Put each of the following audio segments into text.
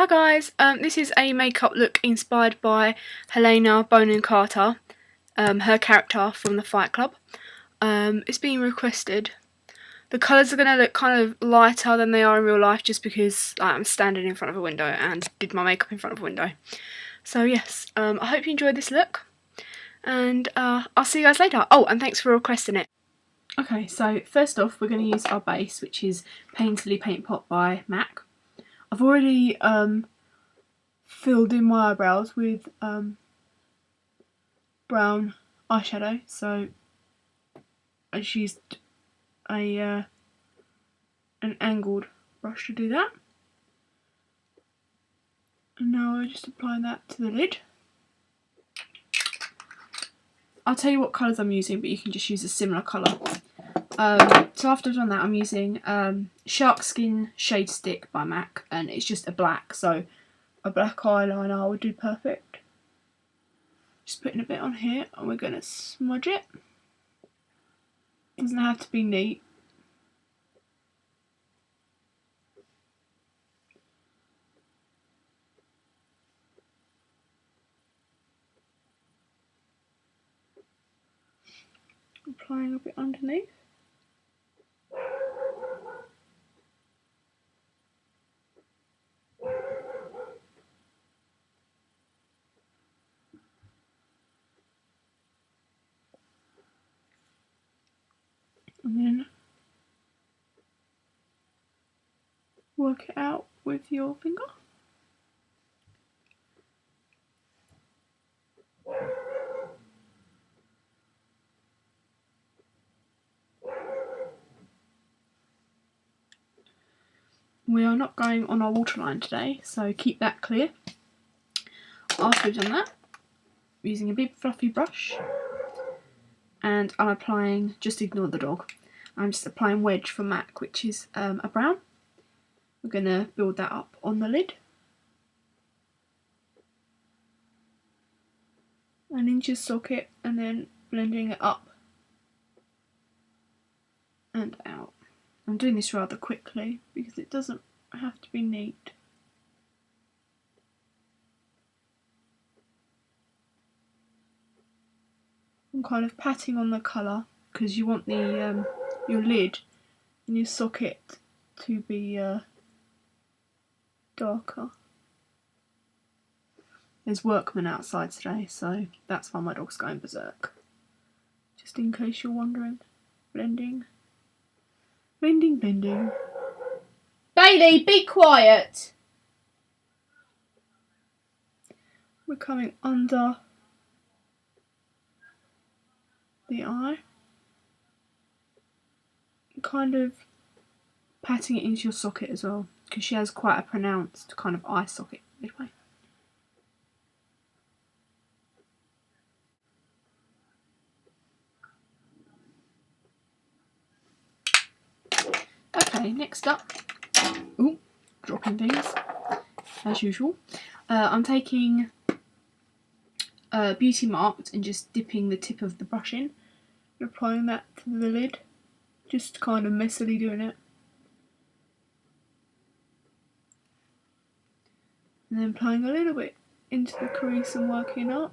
Hi guys, this is a makeup look inspired by Helena Bonham Carter, her character from the Fight Club. It's been requested. The colours are going to look kind of lighter than they are in real life just because I'm standing in front of a window and did my makeup in front of a window. So yes, I hope you enjoyed this look and I'll see you guys later. Oh, and thanks for requesting it. Okay, so first off we're going to use our base, which is Painterly Paint Pot by MAC. I've already filled in my eyebrows with brown eyeshadow, so I just used an angled brush to do that. And now I just apply that to the lid. I'll tell you what colours I'm using, but you can just use a similar colour. So after I've done that, I'm using Shark Skin Shade Stick by MAC, and it's just a black, so a black eyeliner would do perfect. Just putting a bit on here, and we're going to smudge it. Doesn't have to be neat. Applying a bit underneath. And then work it out with your finger. We are not going on our waterline today, so keep that clear. After we've done that, I'm using a big fluffy brush, and I'm applying, just ignore the dog, I'm just applying Wedge from MAC, which is a brown. We're going to build that up on the lid. And into your socket, and then blending it up and out. I'm doing this rather quickly because it doesn't have to be neat. I'm kind of patting on the colour because you want the your lid and your socket to be darker. There's workmen outside today, so that's why my dog's going berserk. Just in case you're wondering. Blending. Blending, blending. Bailey, be quiet! We're coming under the eye. Kind of patting it into your socket as well, because she has quite a pronounced kind of eye socket midway. Okay, next up, ooh, dropping things, as usual. I'm taking Beauty Marked and just dipping the tip of the brush in and applying that to the lid, just kind of messily doing it. And then applying a little bit into the crease and working up.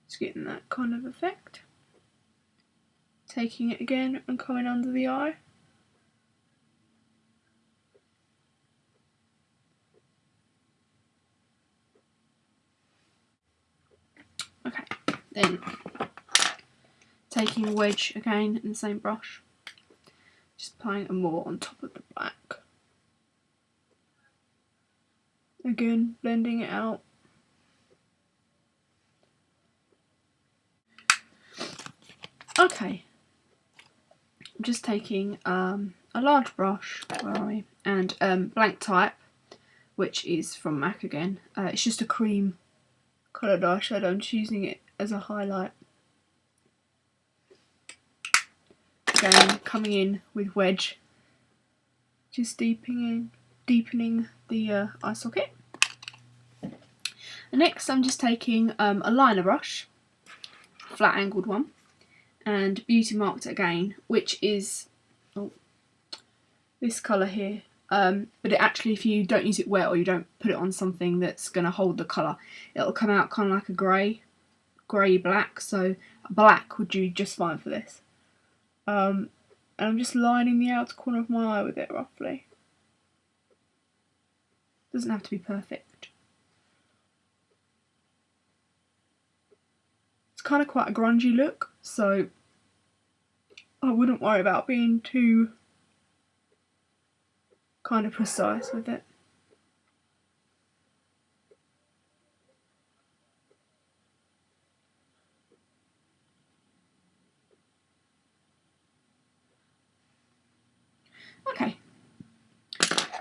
Just getting that kind of effect. Taking it again and coming under the eye. Okay, then taking a Wedge again in the same brush, just applying it more on top of the black. Again, blending it out. Okay, I'm just taking a large brush, where are we? And Blank Type, which is from MAC again. It's just a cream coloured eyeshadow. I'm just using it as a highlight. Again, coming in with Wedge, just deepening the eye socket. Next I'm just taking a liner brush, flat angled one, and Beauty Marked again, which is this colour here. But it actually, if you don't use it wet or you don't put it on something that's going to hold the colour, it'll come out kind of like a grey black, so black would do just fine for this. And I'm just lining the outer corner of my eye with it roughly. Doesn't have to be perfect. It's kind of quite a grungy look, so I wouldn't worry about being too kind of precise with it. Okay,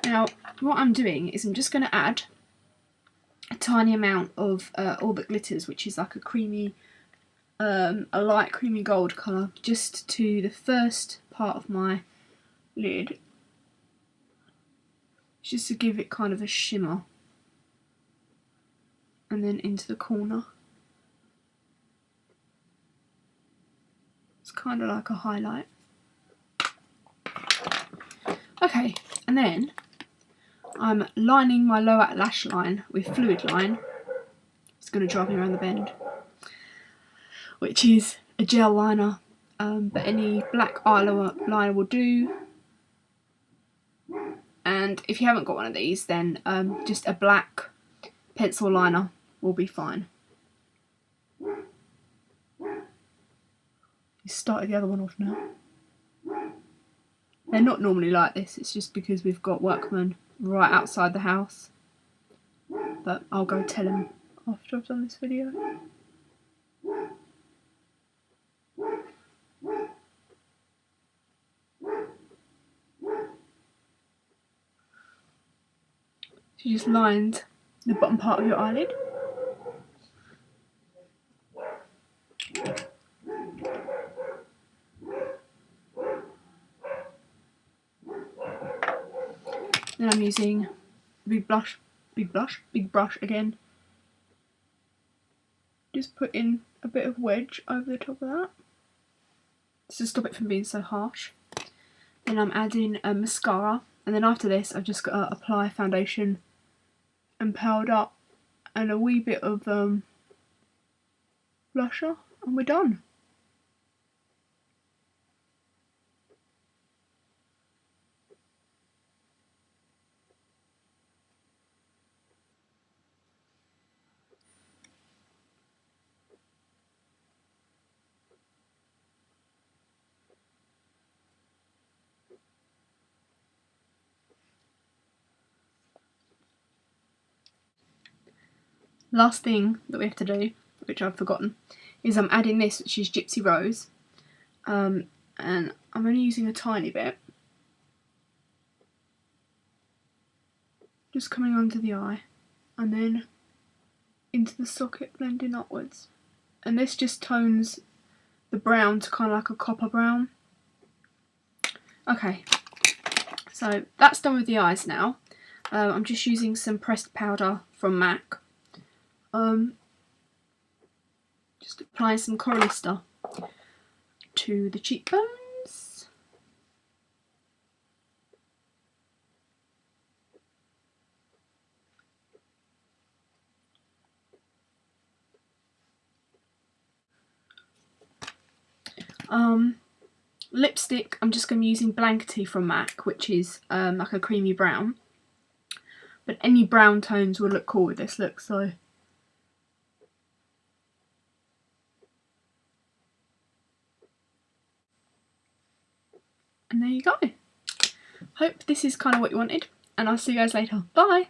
now what I'm doing is I'm just going to add a tiny amount of All That Glitters, which is like a creamy, a light creamy gold colour, just to the first part of my lid, just to give it kind of a shimmer, and then into the corner. It's kind of like a highlight. Okay, and then I'm lining my lower lash line with Fluid Line. It's going to drive me around the bend, which is a gel liner, but any black eyeliner will do. And if you haven't got one of these, then just a black pencil liner will be fine. You started the other one off now. They're not normally like this, it's just because we've got workmen right outside the house. But I'll go tell them after I've done this video. So you just lined the bottom part of your eyelid. Then I'm using the big brush again. Just put in a bit of wedge over the top of that, just to stop it from being so harsh. Then I'm adding a mascara, and then after this I've just got to apply foundation and powder and a wee bit of blusher, and we're done. Last thing that we have to do, which I've forgotten, is I'm adding this, which is Gypsy Rose, and I'm only using a tiny bit, just coming onto the eye and then into the socket, blending upwards. And this just tones the brown to kind of like a copper brown. Okay, so that's done with the eyes now. I'm just using some pressed powder from MAC. Just applying some Coralister to the cheekbones. Lipstick, I'm just going to be using Blankety from MAC, which is like a creamy brown. But any brown tones will look cool with this look, so. And there you go. Hope this is kind of what you wanted, and I'll see you guys later. Bye!